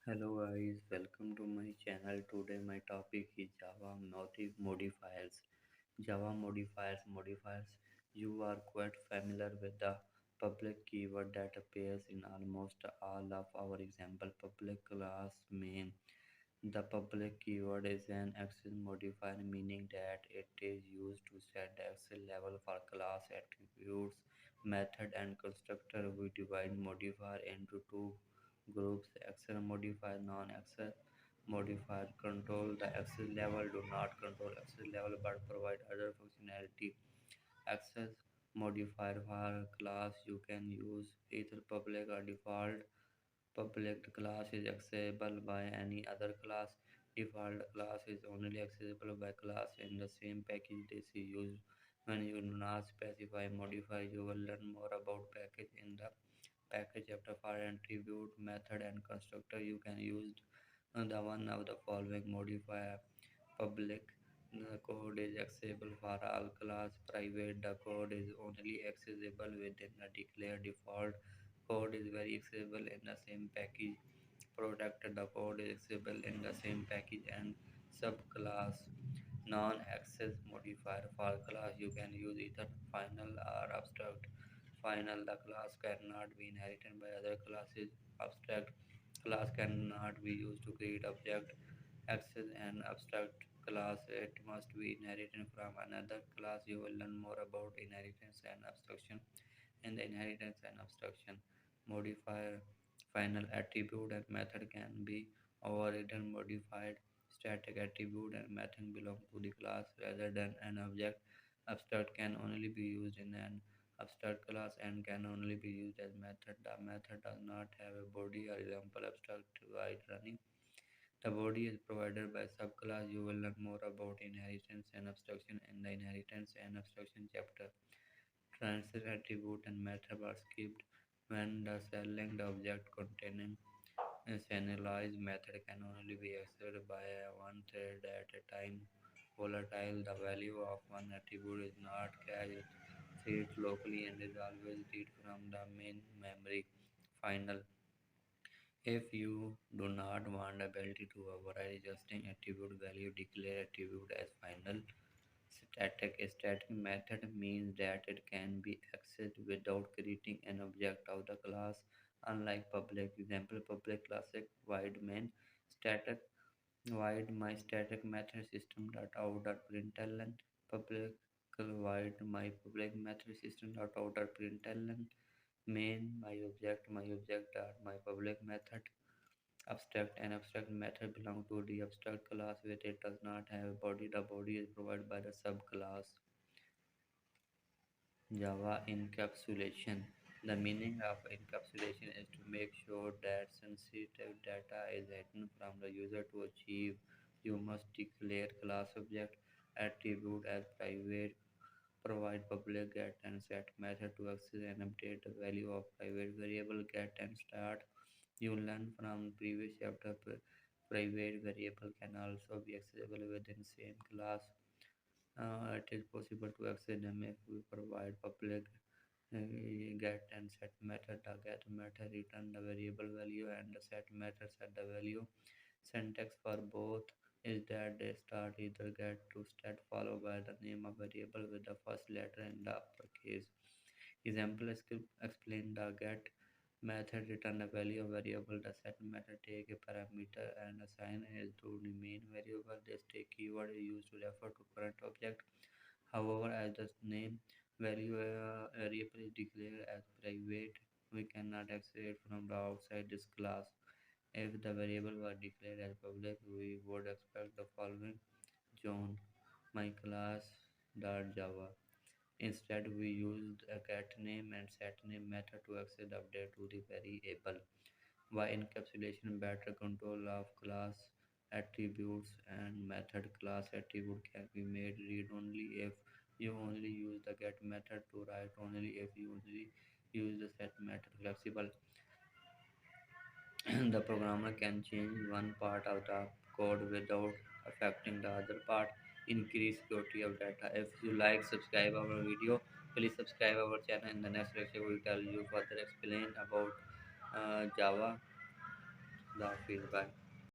Hello guys, welcome to my channel. Today my topic is Java modifiers. Java modifiers. You are quite familiar with the public keyword that appears in almost all of our example public class main. The public keyword is an access modifier, meaning that it is used to set the access level for class attributes, method, and constructor. We divide modifier into two groups: access modifier, non-access modifier. Control the access level, do not control access level but provide other functionality. Access modifier for class, you can use either public or default. Public class is accessible by any other class. Default class is only accessible by class in the same package. This is used when you do not specify modifier. You will learn more about package in the package chapter. For attribute, method, and constructor, you can use the one of the following modifier. Public, the code is accessible for all class. Private, the code is only accessible within the declared. Default, code is very accessible in the same package. Protected, the code is accessible in the same package. And subclass, non-access modifier for class, you can use either final or abstract. Final, the class cannot be inherited by other classes. Abstract, class cannot be used to create object. Access and abstract class, it must be inherited from another class. You will learn more about inheritance and abstraction in the inheritance and abstraction. Modifier, final attribute and method can be overridden, modified. Static attribute and method belong to the class rather than an object. Abstract can only be used in an abstract class and can only be used as method. The method does not have a body. For example, abstract while running. The body is provided by subclass. You will learn more about inheritance and abstraction in the inheritance and abstraction chapter. Transit attribute and method are skipped when the selling the object containing a serialized method can only be accessed by one thread at a time. Volatile, the value of one attribute is not cached, saved locally and is always read from the main memory. Final, if you do not want the ability to override existing attribute value, declare attribute as final. Static. A static method means that it can be accessed without creating an object of the class, unlike public. Example, public classic void main. Static void my static method system dot out dot println. Public void my public method system dot out dot println. Main my object dot my public method. Abstract, an abstract method belongs to the abstract class which it does not have a body. The body is provided by the subclass. Java encapsulation. The meaning of encapsulation is to make sure that sensitive data is hidden from the user. To achieve, you must declare class object attribute as private, provide public get and set method to access and update the value of private variable get and start. You learn from previous chapter. Private variable can also be accessible within same class. It is possible to access them if we provide public get and set method. The get method return the variable value and the set method set the value. Syntax for both is that they start either get to stat followed by the name of variable with the first letter in the uppercase. Example script explain the get method return a value of variable. The set method take a parameter and assign it to the main variable. This take keyword is used to refer to current object. However, as the name value variable is declared as private, we cannot access it from the outside this class. If the variable were declared as public, we would expect the following: John, my class Java. Instead, we used a get name and set name method to access the update to the variable. By encapsulation, better control of class attributes and method. Class attribute can be made read only if you only use the get method, to write only if you only use the set method. Flexible, the programmer can change one part of the code without affecting the other part. Increase security of data. If you like, subscribe our video. Please subscribe our channel. In the next lecture we will tell you further explain about Java The feedback.